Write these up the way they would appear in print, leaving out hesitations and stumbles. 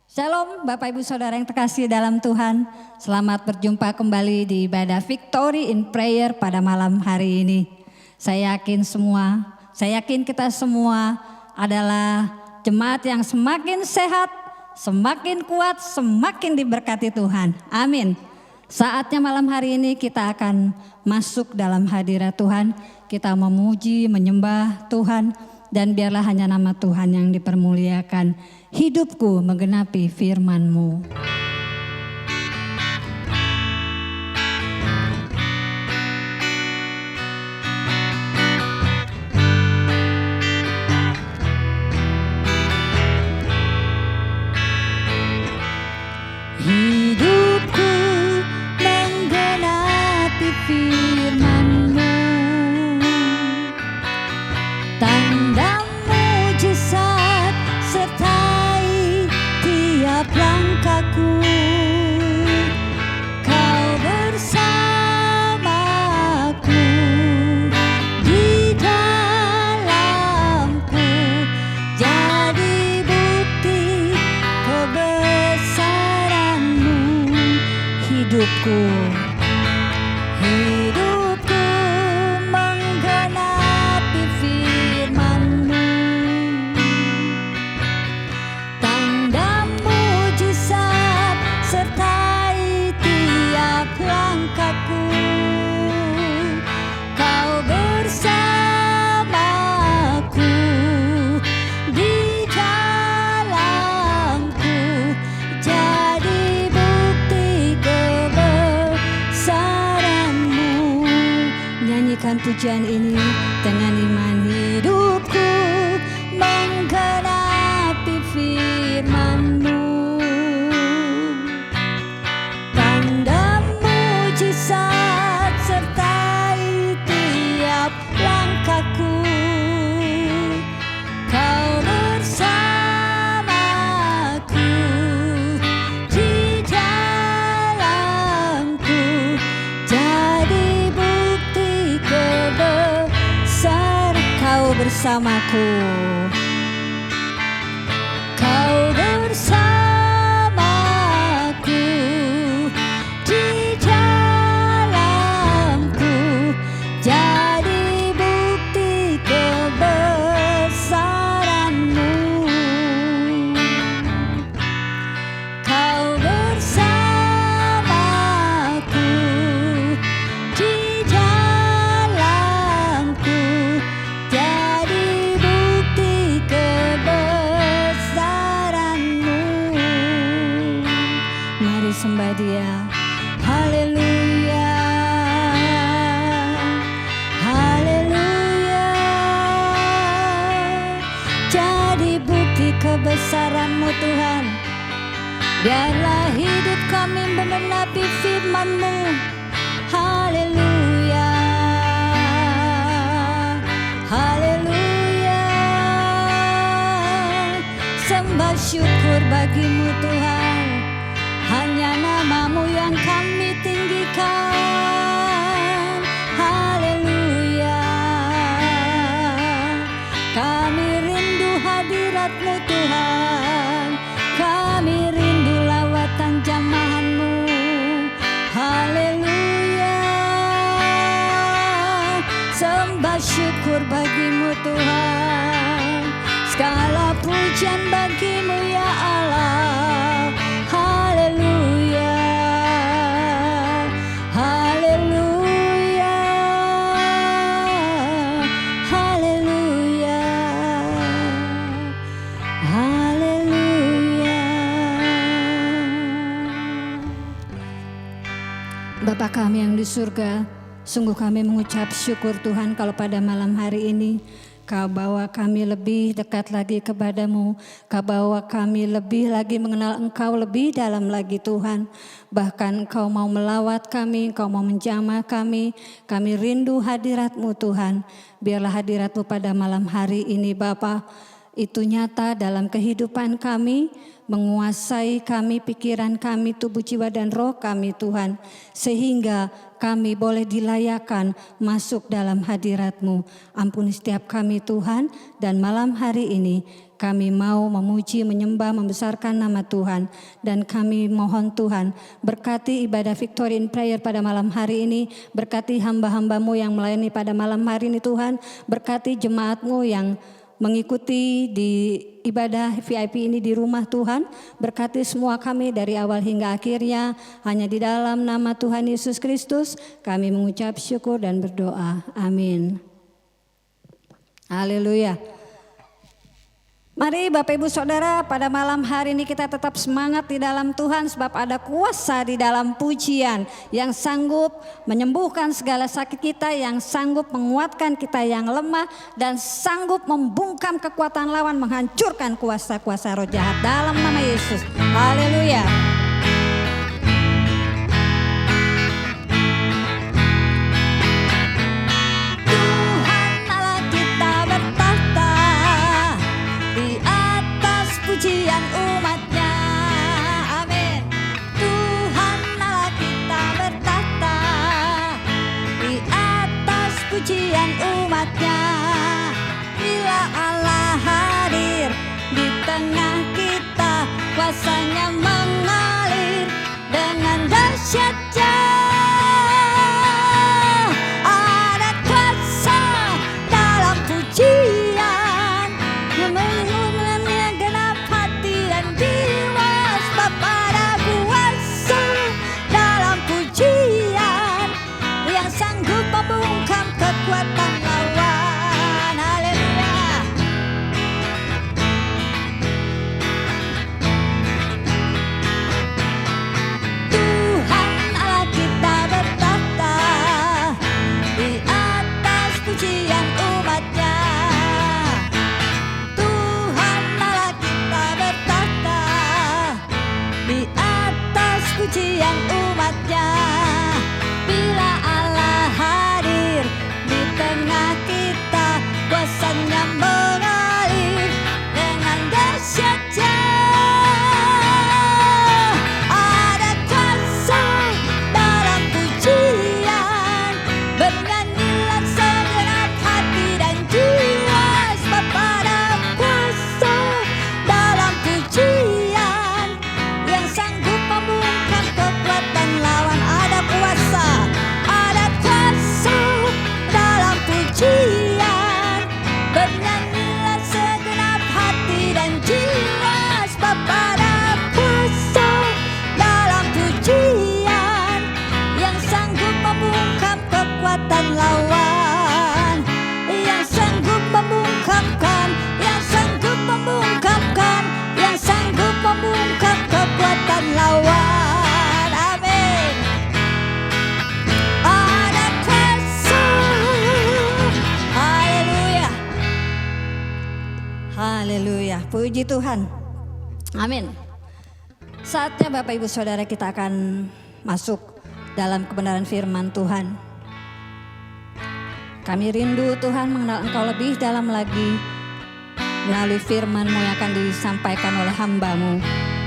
Shalom Bapak Ibu Saudara yang terkasih dalam Tuhan. Selamat berjumpa kembali di ibadah Victory in Prayer pada malam hari ini. Saya yakin kita semua adalah jemaat yang semakin sehat, semakin kuat, semakin diberkati Tuhan. Amin. Saatnya malam hari ini kita akan masuk dalam hadirat Tuhan. Kita memuji, menyembah Tuhan. Dan biarlah hanya nama Tuhan yang dipermuliakan. Hidupku menggenapi firman-Mu. Hidupku menggenapi firman-Mu. Tanda mujizat sertai tiap langkahku. Kau bersamaku di dalamku, jadi bukti kebesaran-Mu. Hidupku menggenapi firman-Mu. Tanda mujizat sertai tiap langkahku. Kau bersamaku di dalamku, jadi bukti kebesaran-Mu. Nyanyikan pujian ini dengan iman. Hidupku menggenapi firman-Mu. Tanda mujizat sertai tiap langkahku. Kau bersamaku di dalamku, jadi bukti kebesaran. Kau bersamaku. Kau bersamaku di dalamku, jadi bukti kebesaran-Mu. Kau bersamaku di dalamku, jadi bukti kebesaran-Mu. Mari sembah Dia. Haleluya, haleluya. Jadi bukti kebesaran-Mu Tuhan. Biarlah hidup kami menggenapi firman-Mu. Haleluya, haleluya. Sembah syukur bagi-Mu Tuhan. Hanya nama-Mu yang kami tinggikan. Haleluya. Kami rindu hadirat-Mu Tuhan. Kami rindu lawatan jamahan-Mu. Haleluya. Sembah syukur bagi-Mu Tuhan. Segala pujian bagi-Mu ya Allah. Haleluya, haleluya, haleluya, haleluya. Bapa kami yang di surga, sungguh kami mengucap syukur Tuhan kalau pada malam hari ini Kau bawa kami lebih dekat lagi kepadamu. Kau bawa kami lebih lagi mengenal Engkau lebih dalam lagi Tuhan. Bahkan Engkau mau melawat kami, Engkau mau menjamah kami. Kami rindu hadirat-Mu Tuhan. Biarlah hadirat-Mu pada malam hari ini Bapa itu nyata dalam kehidupan kami. Menguasai kami, pikiran kami, tubuh, jiwa dan roh kami Tuhan. Sehingga kami boleh dilayakan masuk dalam hadirat-Mu. Ampuni setiap kami Tuhan, dan malam hari ini Kami mau memuji, menyembah, membesarkan nama Tuhan. Dan kami mohon Tuhan berkati ibadah Victory in Prayer pada malam hari ini. Berkati hamba-hambamu yang melayani pada malam hari ini Tuhan. Berkati jemaatmu yang mengikuti di ibadah VIP ini di rumah Tuhan. Berkati semua kami dari awal hingga akhirnya. Hanya di dalam nama Tuhan Yesus Kristus kami mengucap syukur dan berdoa. Amin. Haleluya. Mari Bapak Ibu Saudara, pada malam hari ini kita tetap semangat di dalam Tuhan, sebab ada kuasa di dalam pujian yang sanggup menyembuhkan segala sakit kita, yang sanggup menguatkan kita yang lemah, dan sanggup membungkam kekuatan lawan, menghancurkan kuasa-kuasa roh jahat dalam nama Yesus. Haleluya. Pujian umatnya, amin. Tuhan Allah kita bertahta di atas pujian umatnya. Bila Allah hadir di tengah kita, kuasanya mengalir dengan dahsyatnya. Ada kuasa dalam pujian yang mengumumkannya genap hati dan jiwa, sebab ada kuasa dalam pujian yang sanggup membungkam kekuatan lawan. Haleluya. Tuhan Allah kita bertahta di atas pujian umatnya. Tuhan Allah kita bertahta di atas pujian umatnya. Bila Allah hadir di tengah kita, kuasanya mengalir dengan dahsyatnya. Ada kuasa dalam pujian, bernyanyilah segenap hati dan jiwa, sebab ada kuasa dalam pujian yang sanggup membungkam kekuatan lawan. Ada kuasa dalam pujian, bernyanyilah segenap hati dan jiwa, sebab ada kuasa dalam pujian yang sanggup membungkam kekuatan lawan, yang sanggup membungkamkan, yang sanggup membungkamkan, yang sanggup membungkam kekuatan lawan. Amin. Ada kuasa. Haleluya. Haleluya. Puji Tuhan. Amin. Saatnya Bapak Ibu Saudara kita akan masuk dalam kebenaran firman Tuhan. Kami rindu Tuhan mengenal Engkau lebih dalam lagi melalui firman-Mu yang akan disampaikan oleh hamba-Mu.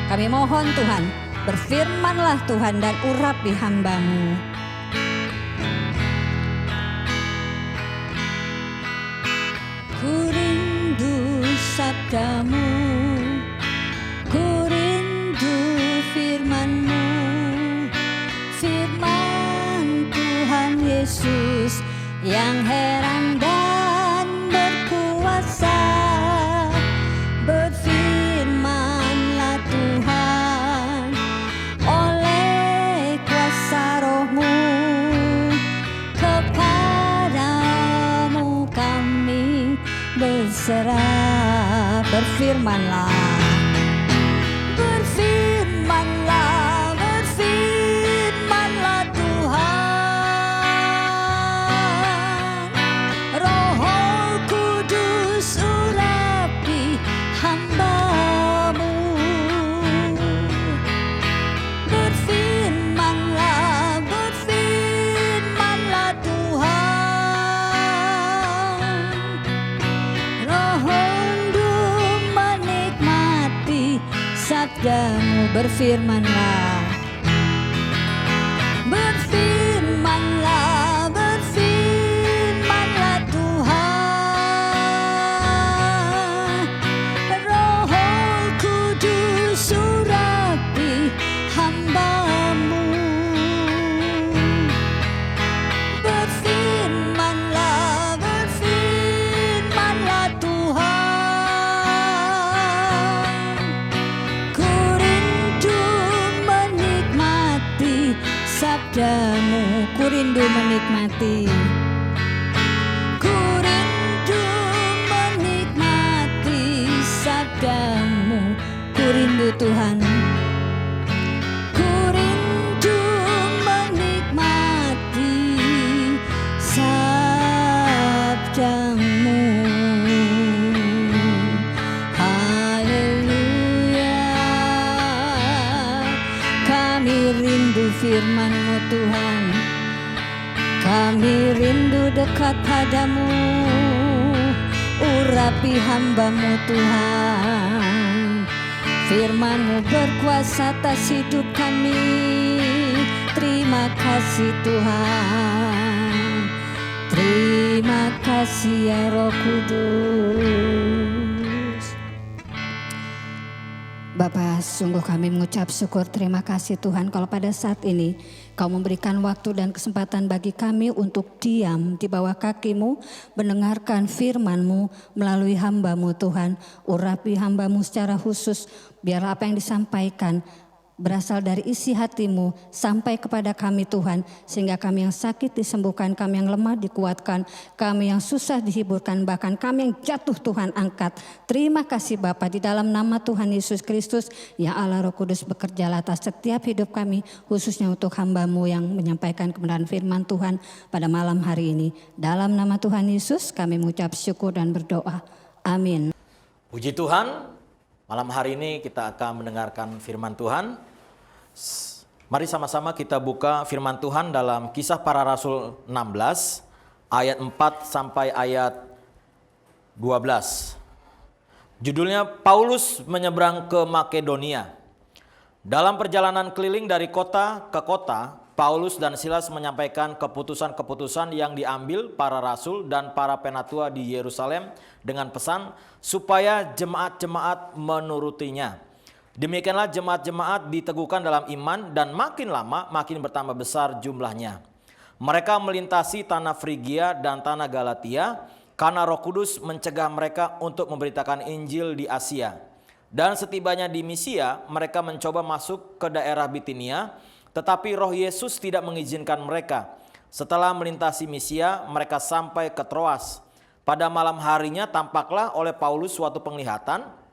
Kami mohon Tuhan, berfirmanlah Tuhan dan urapi hamba-Mu. Ku rindu sabda-Mu, ku rindu firman-Mu, firman Tuhan Yesus yang heran dan berkuasa. Berfirmanlah Tuhan oleh kuasa Roh-Mu, kepadamu kami berserah. Berfirmanlah, berfirmanlah, berfirmanlah Tuhan. Roh Kudus urapi hamba-Mu. Berfirmanlah, berfirmanlah Tuhan. Roh untuk menikmati sabda-Mu. Berfirmanlah, berfirmanlah, berfirmanlah Tuhan. sabdamu, ku rindu menikmati. Ku rindu menikmati sabdamu, ku rindu Tuhan. Ku rindu menikmati sabdamu. Kami rindu firman-Mu Tuhan, kami rindu dekat padamu, urapi hamba-Mu Tuhan. Firman-Mu berkuasa atas hidup kami, terima kasih Tuhan, terima kasih ya Roh Kudus. Bapa, sungguh kami mengucap syukur, terima kasih Tuhan kalau pada saat ini Kau memberikan waktu dan kesempatan bagi kami untuk diam di bawah kaki-Mu, mendengarkan firman-Mu melalui hamba-Mu Tuhan. Urapi hamba-Mu secara khusus, biarlah apa yang disampaikan berasal dari isi hati-Mu sampai kepada kami Tuhan, sehingga kami yang sakit disembuhkan, kami yang lemah dikuatkan, kami yang susah dihiburkan, bahkan kami yang jatuh Tuhan angkat. Terima kasih Bapa, di dalam nama Tuhan Yesus Kristus, ya Allah Roh Kudus bekerjalah atas setiap hidup kami, khususnya untuk hamba-Mu yang menyampaikan kebenaran firman Tuhan pada malam hari ini. Dalam nama Tuhan Yesus kami mengucap syukur dan berdoa. Amin. Puji Tuhan, malam hari ini kita akan mendengarkan firman Tuhan. Mari sama-sama kita buka firman Tuhan dalam Kisah Para Rasul 16 ayat 4 sampai ayat 12. Judulnya Paulus menyeberang ke Makedonia. Dalam perjalanan keliling dari kota ke kota, Paulus dan Silas menyampaikan keputusan-keputusan yang diambil para rasul dan para penatua di Yerusalem dengan pesan supaya jemaat-jemaat menurutinya. Demikianlah jemaat-jemaat diteguhkan dalam iman dan makin lama makin bertambah besar jumlahnya. Mereka melintasi tanah Frigia dan tanah Galatia karena Roh Kudus mencegah mereka untuk memberitakan Injil di Asia. Dan setibanya di Misia, mereka mencoba masuk ke daerah Bitinia, tetapi Roh Yesus tidak mengizinkan mereka. Setelah melintasi Misia, mereka sampai ke Troas. Pada malam harinya tampaklah oleh Paulus suatu penglihatan.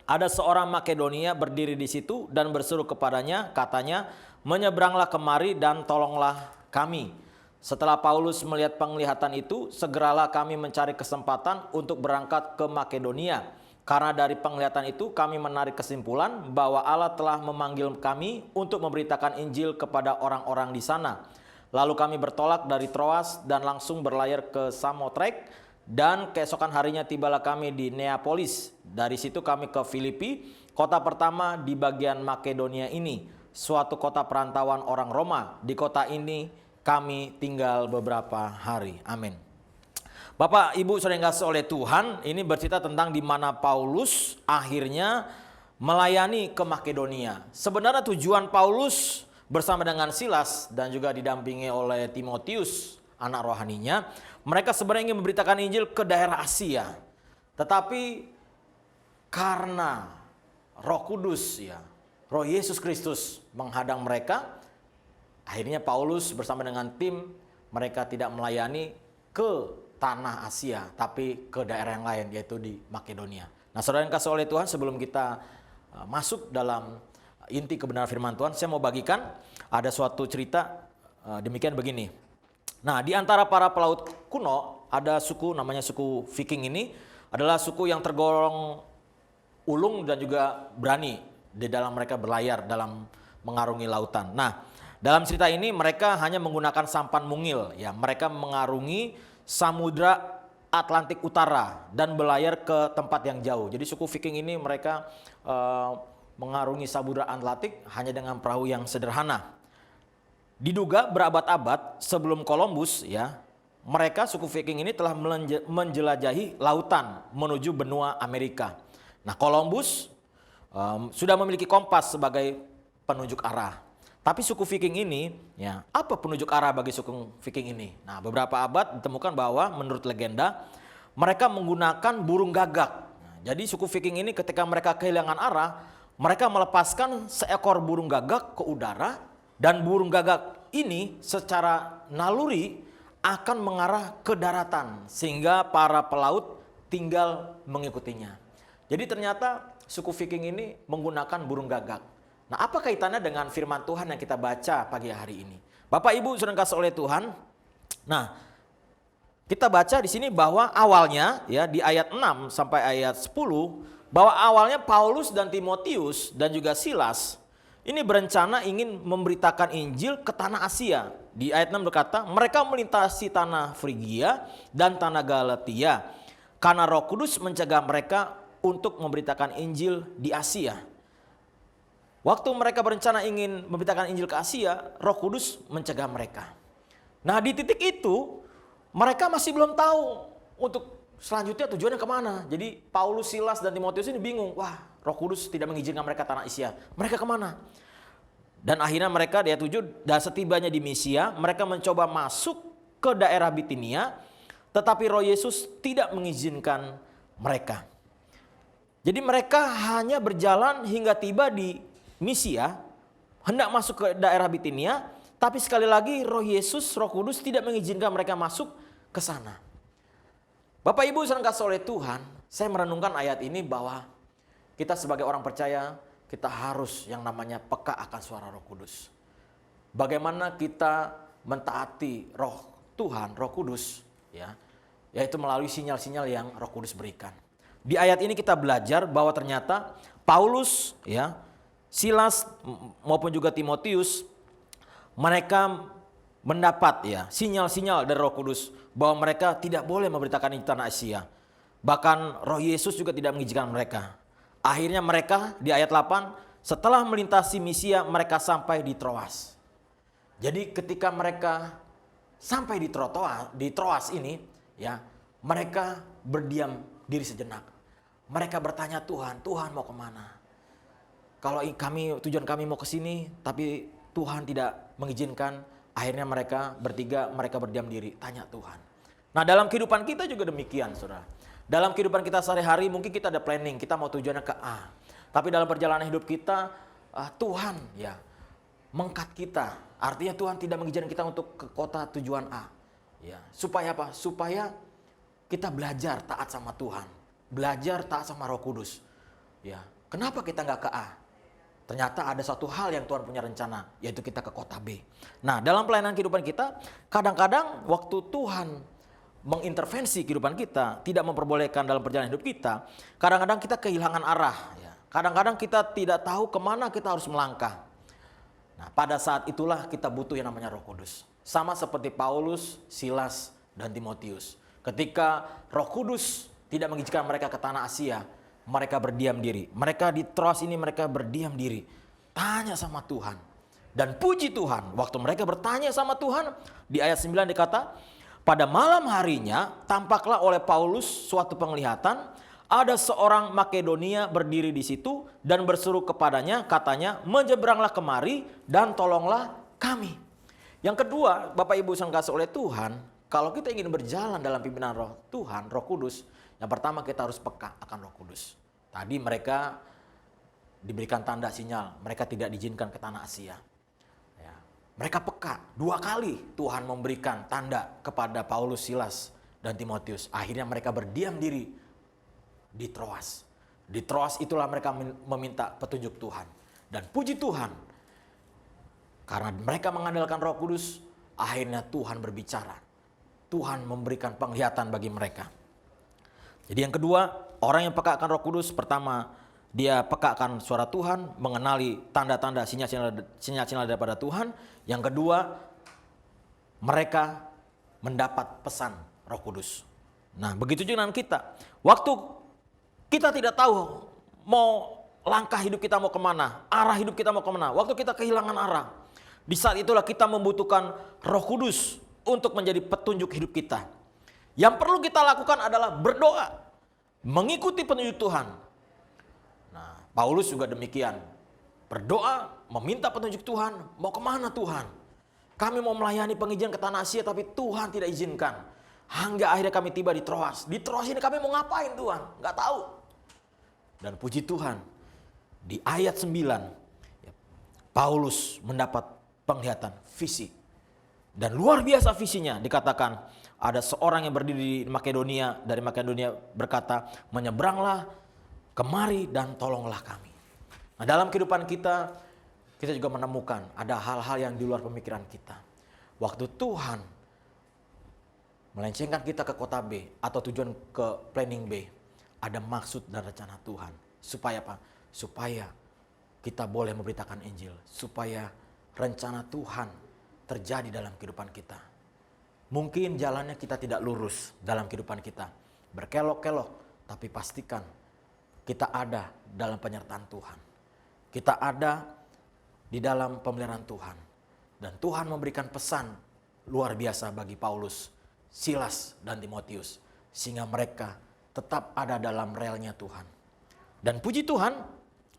Ada seorang Makedonia berdiri di situ dan berseru kepadanya, katanya, menyeberanglah kemari dan tolonglah kami. Setelah Paulus melihat penglihatan itu, segeralah kami mencari kesempatan untuk berangkat ke Makedonia. Karena dari penglihatan itu kami menarik kesimpulan bahwa Allah telah memanggil kami untuk memberitakan Injil kepada orang-orang di sana. Lalu kami bertolak dari Troas dan langsung berlayar ke Samotrake. Dan keesokan harinya tibalah kami di Neapolis. Dari situ kami ke Filipi, kota pertama di bagian Makedonia ini, suatu kota perantauan orang Roma. Di kota ini kami tinggal beberapa hari. Amin. Bapak, Ibu, saudara yang dikasihi oleh Tuhan, ini bercerita tentang di mana Paulus akhirnya melayani ke Makedonia. Sebenarnya tujuan Paulus bersama dengan Silas dan juga didampingi oleh Timotius, anak rohaninya, mereka sebenarnya ingin memberitakan Injil ke daerah Asia. Tetapi karena Roh Kudus, ya, Roh Yesus Kristus menghadang mereka, akhirnya Paulus bersama dengan tim mereka tidak melayani ke tanah Asia, tapi ke daerah yang lain, yaitu di Makedonia. Nah, saudara yang kasih oleh Tuhan, sebelum kita masuk dalam inti kebenaran firman Tuhan, saya mau bagikan ada suatu cerita demikian begini. Nah, di antara para pelaut kuno ada suku namanya suku Viking. Ini adalah suku yang tergolong ulung dan juga berani di dalam mereka berlayar dalam mengarungi lautan. Nah, dalam cerita ini mereka hanya menggunakan sampan mungil, ya. Mereka mengarungi Samudra Atlantik Utara dan berlayar ke tempat yang jauh. Jadi suku Viking ini mereka mengarungi Samudra Atlantik hanya dengan perahu yang sederhana. Diduga berabad-abad sebelum Columbus, ya, mereka suku Viking ini telah menjelajahi lautan menuju benua Amerika. Nah, Columbus sudah memiliki kompas sebagai penunjuk arah. Tapi suku Viking ini, ya, apa penunjuk arah bagi suku Viking ini? Nah, beberapa abad ditemukan bahwa menurut legenda mereka menggunakan burung gagak. Nah, jadi suku Viking ini ketika mereka kehilangan arah, mereka melepaskan seekor burung gagak ke udara. Dan burung gagak ini secara naluri akan mengarah ke daratan sehingga para pelaut tinggal mengikutinya. Jadi ternyata suku Viking ini menggunakan burung gagak. Nah, apa kaitannya dengan firman Tuhan yang kita baca pagi hari ini? Bapak Ibu sudah dikasih oleh Tuhan. Nah, kita baca di sini bahwa awalnya ya di ayat 6 sampai ayat 10 bahwa awalnya Paulus dan Timotius dan juga Silas ini berencana ingin memberitakan Injil ke tanah Asia. Di ayat 6 berkata, mereka melintasi tanah Frigia dan tanah Galatia karena Roh Kudus mencegah mereka untuk memberitakan Injil di Asia. Waktu mereka berencana ingin memberitakan Injil ke Asia, Roh Kudus mencegah mereka. Nah, di titik itu mereka masih belum tahu untuk selanjutnya tujuannya kemana. Jadi Paulus, Silas, dan Timotius ini bingung. Wah, Roh Kudus tidak mengizinkan mereka tanah Asia. Mereka kemana? Dan akhirnya mereka di ayat 7, dan setibanya di Misia, mereka mencoba masuk ke daerah Bitinia, tetapi Roh Yesus tidak mengizinkan mereka. Jadi mereka hanya berjalan hingga tiba di Misia, hendak masuk ke daerah Bitinia, tapi sekali lagi Roh Yesus, Roh Kudus tidak mengizinkan mereka masuk ke sana. Bapak Ibu yang dikasihi oleh Tuhan, saya merenungkan ayat ini bahwa kita sebagai orang percaya, kita harus yang namanya peka akan suara Roh Kudus. Bagaimana kita mentaati Roh Tuhan, Roh Kudus, ya, yaitu melalui sinyal-sinyal yang Roh Kudus berikan. Di ayat ini kita belajar bahwa ternyata Paulus, ya, Silas maupun juga Timotius, mereka mendapat ya sinyal-sinyal dari Roh Kudus bahwa mereka tidak boleh memberitakan di tanah Asia. Bahkan Roh Yesus juga tidak mengizinkan mereka. Akhirnya mereka di ayat 8 setelah melintasi Misia mereka sampai di Troas. Jadi ketika mereka sampai di Troas ini ya, mereka berdiam diri sejenak. Mereka bertanya Tuhan mau kemana? Kalau tujuan kami mau ke sini tapi Tuhan tidak mengizinkan. Akhirnya mereka berdiam diri, tanya Tuhan. Nah, dalam kehidupan kita juga demikian, Saudara. Dalam kehidupan kita sehari-hari mungkin kita ada planning, kita mau tujuannya ke A. Tapi dalam perjalanan hidup kita, Tuhan ya mengkat kita. Artinya Tuhan tidak mengizinkan kita untuk ke kota tujuan A. Ya, supaya apa? Supaya kita belajar taat sama Tuhan. Belajar taat sama Roh Kudus. Ya, kenapa kita nggak ke A? Ternyata ada satu hal yang Tuhan punya rencana, yaitu kita ke kota B. Nah, dalam pelayanan kehidupan kita, kadang-kadang waktu Tuhan mengintervensi kehidupan kita, tidak memperbolehkan dalam perjalanan hidup kita, kadang-kadang kita kehilangan arah. Ya. Kadang-kadang kita tidak tahu kemana kita harus melangkah. Nah, pada saat itulah kita butuh yang namanya Roh Kudus. Sama seperti Paulus, Silas, dan Timotius. Ketika Roh Kudus tidak mengizinkan mereka ke tanah Asia, mereka berdiam diri. Mereka di Troas ini mereka berdiam diri. Tanya sama Tuhan. Dan puji Tuhan, waktu mereka bertanya sama Tuhan, di ayat 9 dikata, pada malam harinya tampaklah oleh Paulus suatu penglihatan, ada seorang Makedonia berdiri di situ dan berseru kepadanya, katanya, menyeberanglah kemari dan tolonglah kami. Yang kedua, Bapak Ibu yang dikasihi oleh Tuhan, kalau kita ingin berjalan dalam pimpinan Roh Tuhan, Roh Kudus, yang pertama kita harus peka akan Roh Kudus. Tadi mereka diberikan tanda sinyal, mereka tidak diizinkan ke tanah Asia. Ya. Mereka peka, 2 kali Tuhan memberikan tanda kepada Paulus, Silas, dan Timotius. Akhirnya mereka berdiam diri di Troas. Di Troas itulah mereka meminta petunjuk Tuhan. Dan puji Tuhan, karena mereka mengandalkan Roh Kudus, akhirnya Tuhan berbicara. Tuhan memberikan penglihatan bagi mereka. Jadi yang kedua, orang yang peka akan Roh Kudus, pertama dia peka akan suara Tuhan, mengenali tanda-tanda sinyal-sinyal daripada Tuhan. Yang kedua, mereka mendapat pesan Roh Kudus. Nah, begitu juga dengan kita. Waktu kita tidak tahu mau langkah hidup kita mau kemana, arah hidup kita mau kemana, waktu kita kehilangan arah, di saat itulah kita membutuhkan Roh Kudus untuk menjadi petunjuk hidup kita. Yang perlu kita lakukan adalah berdoa, mengikuti petunjuk Tuhan. Nah, Paulus juga demikian. Berdoa, meminta petunjuk Tuhan, mau kemana Tuhan? Kami mau melayani pengizingan ke tanah Asia, tapi Tuhan tidak izinkan. Hingga akhirnya kami tiba di Troas. Di Troas ini kami mau ngapain Tuhan? Nggak tahu. Dan puji Tuhan, di ayat 9, Paulus mendapat penglihatan fisik. Dan luar biasa visinya, dikatakan ada seorang yang berdiri di Makedonia, dari Makedonia berkata, menyeberanglah kemari dan tolonglah kami. Nah, dalam kehidupan kita juga menemukan ada hal-hal yang di luar pemikiran kita. Waktu Tuhan melencengkan kita ke kota B atau tujuan ke planning B, ada maksud dan rencana Tuhan. Supaya apa? Supaya kita boleh memberitakan Injil. Supaya rencana Tuhan terjadi dalam kehidupan kita. Mungkin jalannya kita tidak lurus dalam kehidupan kita. Berkelok-kelok, tapi pastikan kita ada dalam penyertaan Tuhan. Kita ada di dalam pemeliharaan Tuhan. Dan Tuhan memberikan pesan luar biasa bagi Paulus, Silas, dan Timotius. Sehingga mereka tetap ada dalam relnya Tuhan. Dan puji Tuhan,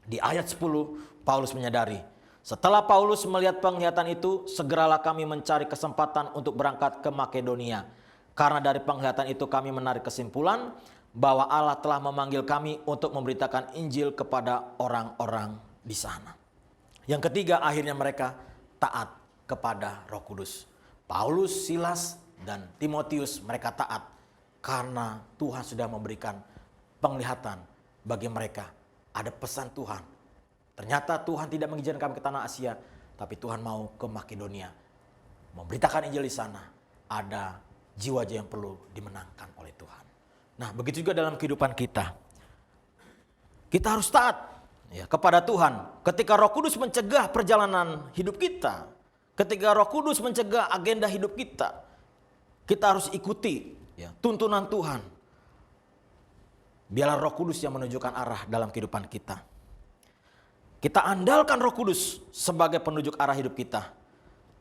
di ayat 10 Paulus menyadari, setelah Paulus melihat penglihatan itu, segeralah kami mencari kesempatan untuk berangkat ke Makedonia. Karena dari penglihatan itu kami menarik kesimpulan bahwa Allah telah memanggil kami untuk memberitakan Injil kepada orang-orang di sana. Yang ketiga, akhirnya mereka taat kepada Roh Kudus. Paulus, Silas, dan Timotius mereka taat karena Tuhan sudah memberikan penglihatan bagi mereka. Ada pesan Tuhan. Ternyata Tuhan tidak mengizinkan kami ke tanah Asia, tapi Tuhan mau ke Makedonia. Memberitakan Injil di sana. Ada jiwa-jiwa yang perlu dimenangkan oleh Tuhan. Nah, begitu juga dalam kehidupan kita. Kita harus taat ya, kepada Tuhan. Ketika Roh Kudus mencegah perjalanan hidup kita, ketika Roh Kudus mencegah agenda hidup kita, kita harus ikuti ya, tuntunan Tuhan. Biarlah Roh Kudus yang menunjukkan arah dalam kehidupan kita. Kita andalkan Roh Kudus sebagai penunjuk arah hidup kita.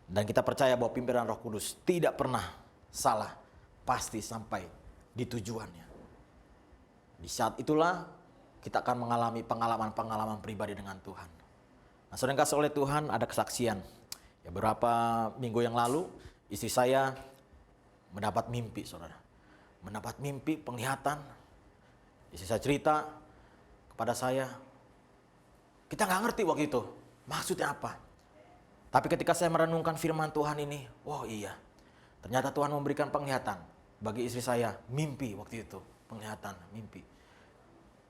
Dan kita percaya bahwa pimpinan Roh Kudus tidak pernah salah, pasti sampai di tujuannya. Di saat itulah kita akan mengalami pengalaman-pengalaman pribadi dengan Tuhan. Nah, saudara yang kasih oleh Tuhan, ada kesaksian. Ya, beberapa minggu yang lalu istri saya mendapat mimpi, saudara. Mendapat mimpi, penglihatan. Istri saya cerita kepada saya, kita nggak ngerti waktu itu maksudnya apa. Tapi ketika saya merenungkan firman Tuhan ini, wow iya, ternyata Tuhan memberikan penglihatan bagi istri saya, mimpi waktu itu, penglihatan, mimpi.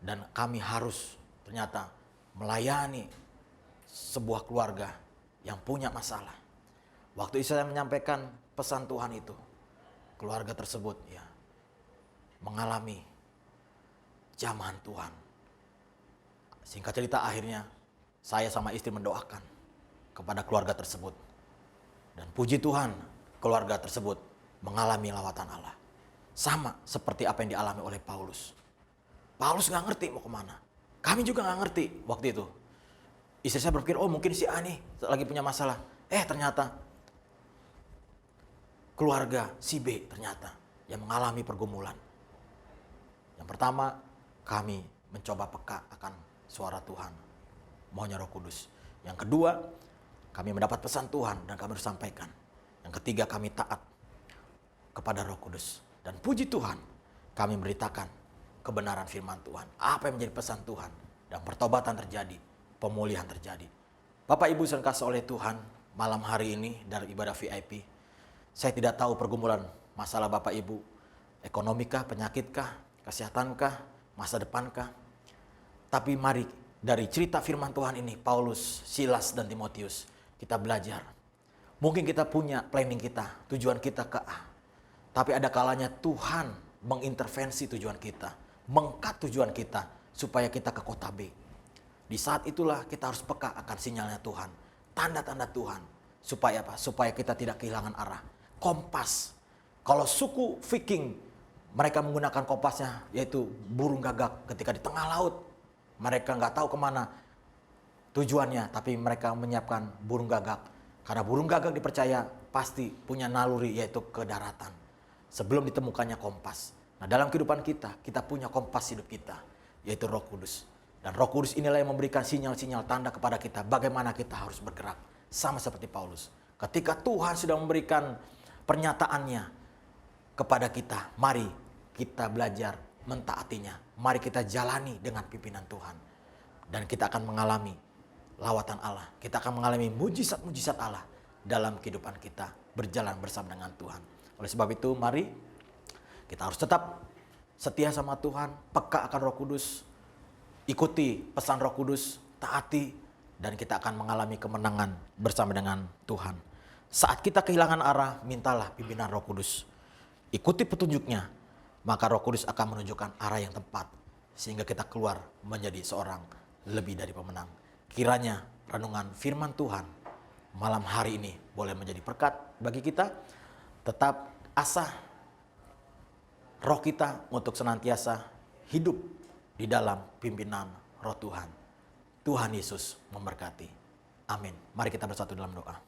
Dan kami harus ternyata melayani sebuah keluarga yang punya masalah. Waktu istri saya menyampaikan pesan Tuhan itu, keluarga tersebut ya mengalami jamahan Tuhan. Singkat cerita akhirnya saya sama istri mendoakan kepada keluarga tersebut. Dan puji Tuhan, keluarga tersebut mengalami lawatan Allah. Sama seperti apa yang dialami oleh Paulus. Paulus gak ngerti mau kemana. Kami juga gak ngerti waktu itu. Istri saya berpikir, oh mungkin si A nih lagi punya masalah. Ternyata keluarga si B ternyata yang mengalami pergumulan. Yang pertama, kami mencoba peka akan suara Tuhan, maunya Roh Kudus. Yang kedua, kami mendapat pesan Tuhan dan kami harus sampaikan. Yang ketiga, kami taat kepada Roh Kudus. Dan puji Tuhan, kami memberitakan kebenaran firman Tuhan. Apa yang menjadi pesan Tuhan. Dan pertobatan terjadi, pemulihan terjadi. Bapak Ibu yang kasih oleh Tuhan, malam hari ini dari ibadah VIP, saya tidak tahu pergumulan masalah Bapak Ibu, ekonomikah, penyakitkah, kesehatankah, masa depankah. Tapi mari dari cerita firman Tuhan ini, Paulus, Silas, dan Timotius, kita belajar. Mungkin kita punya planning kita, tujuan kita ke A. Tapi ada kalanya Tuhan mengintervensi tujuan kita, mengkat tujuan kita, supaya kita ke kota B. Di saat itulah kita harus peka akan sinyalnya Tuhan, tanda-tanda Tuhan. Supaya apa? Supaya kita tidak kehilangan arah. Kompas. Kalau suku Viking, mereka menggunakan kompasnya, yaitu burung gagak ketika di tengah laut. Mereka nggak tahu kemana tujuannya, tapi mereka menyiapkan burung gagak. Karena burung gagak dipercaya pasti punya naluri, yaitu ke daratan. Sebelum ditemukannya kompas. Nah, dalam kehidupan kita, kita punya kompas hidup kita, yaitu Roh Kudus. Dan Roh Kudus inilah yang memberikan sinyal-sinyal tanda kepada kita bagaimana kita harus bergerak. Sama seperti Paulus. Ketika Tuhan sudah memberikan pernyataannya kepada kita, mari kita belajar mentaatinya. Mari kita jalani dengan pimpinan Tuhan. Dan kita akan mengalami lawatan Allah. Kita akan mengalami mujizat-mujizat Allah dalam kehidupan kita berjalan bersama dengan Tuhan. Oleh sebab itu mari kita harus tetap setia sama Tuhan, peka akan Roh Kudus, ikuti pesan Roh Kudus, taati, dan kita akan mengalami kemenangan bersama dengan Tuhan. Saat kita kehilangan arah, mintalah pimpinan Roh Kudus. Ikuti petunjuknya, maka Roh Kudus akan menunjukkan arah yang tepat, sehingga kita keluar menjadi seorang lebih dari pemenang. Kiranya renungan firman Tuhan malam hari ini boleh menjadi berkat bagi kita. Tetap asah roh kita untuk senantiasa hidup di dalam pimpinan Roh Tuhan. Tuhan Yesus memberkati. Amin. Mari kita bersatu dalam doa.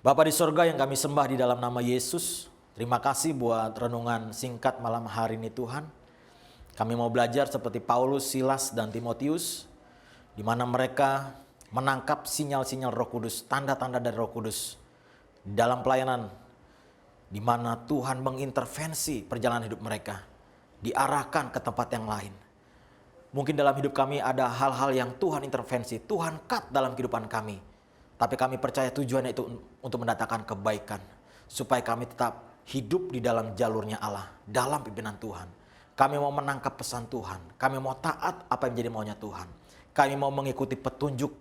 Bapa di sorga yang kami sembah di dalam nama Yesus, terima kasih buat renungan singkat malam hari ini Tuhan. Kami mau belajar seperti Paulus, Silas, dan Timotius, di mana mereka menangkap sinyal-sinyal Roh Kudus, tanda-tanda dari Roh Kudus dalam pelayanan, di mana Tuhan mengintervensi perjalanan hidup mereka, diarahkan ke tempat yang lain. Mungkin dalam hidup kami ada hal-hal yang Tuhan intervensi, Tuhan cut dalam kehidupan kami. Tapi kami percaya tujuannya itu untuk mendatangkan kebaikan, supaya kami tetap hidup di dalam jalurnya Allah, dalam pimpinan Tuhan. Kami mau menangkap pesan Tuhan, kami mau taat apa yang menjadi maunya Tuhan. Kami mau mengikuti petunjuk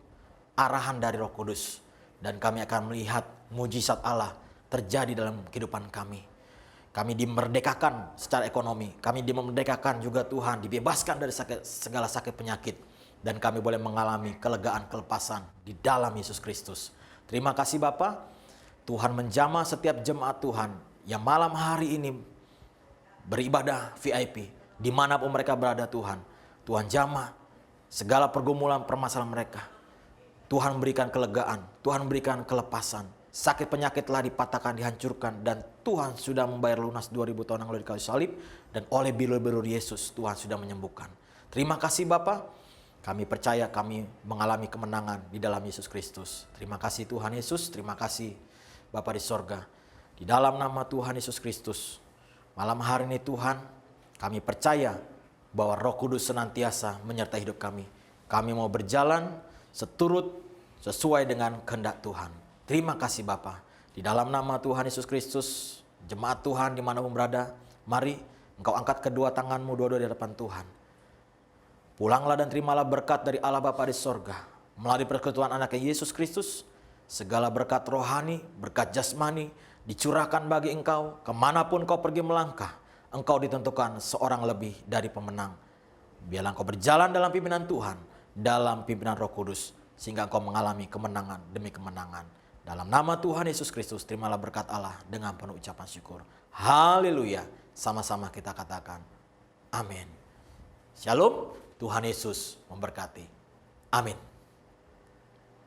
arahan dari Roh Kudus, dan kami akan melihat mujizat Allah terjadi dalam kehidupan kami. Kami dimerdekakan secara ekonomi, kami dimerdekakan juga Tuhan, dibebaskan dari segala sakit penyakit, dan kami boleh mengalami kelegaan, kelepasan di dalam Yesus Kristus. Terima kasih Bapa, Tuhan menjamah setiap jemaat Tuhan yang malam hari ini beribadah VIP, dimanapun mereka berada Tuhan. Tuhan jamah segala pergumulan permasalahan mereka. Tuhan berikan kelegaan, Tuhan berikan kelepasan. Sakit penyakit telah dipatahkan, dihancurkan, dan Tuhan sudah membayar lunas 2000 tahun yang lalu di kayu salib, dan oleh bilur-bilur Yesus Tuhan sudah menyembuhkan. Terima kasih Bapa. Kami percaya kami mengalami kemenangan di dalam Yesus Kristus. Terima kasih Tuhan Yesus, terima kasih Bapa di sorga. Di dalam nama Tuhan Yesus Kristus, malam hari ini Tuhan, kami percaya bahwa Roh Kudus senantiasa menyertai hidup kami. Kami mau berjalan sesuai dengan kehendak Tuhan. Terima kasih Bapa. Di dalam nama Tuhan Yesus Kristus, jemaat Tuhan dimanapun berada, mari engkau angkat kedua tanganmu dua-dua di hadapan Tuhan. Pulanglah dan terimalah berkat dari Allah Bapa di sorga. Melalui persekutuan anaknya Yesus Kristus, segala berkat rohani, berkat jasmani, dicurahkan bagi engkau. Kemanapun kau pergi melangkah, engkau ditentukan seorang lebih dari pemenang. Biarlah engkau berjalan dalam pimpinan Tuhan, dalam pimpinan Roh Kudus, sehingga engkau mengalami kemenangan demi kemenangan. Dalam nama Tuhan Yesus Kristus, terimalah berkat Allah dengan penuh ucapan syukur. Haleluya. Sama-sama kita katakan, amin. Shalom. Tuhan Yesus memberkati. Amin.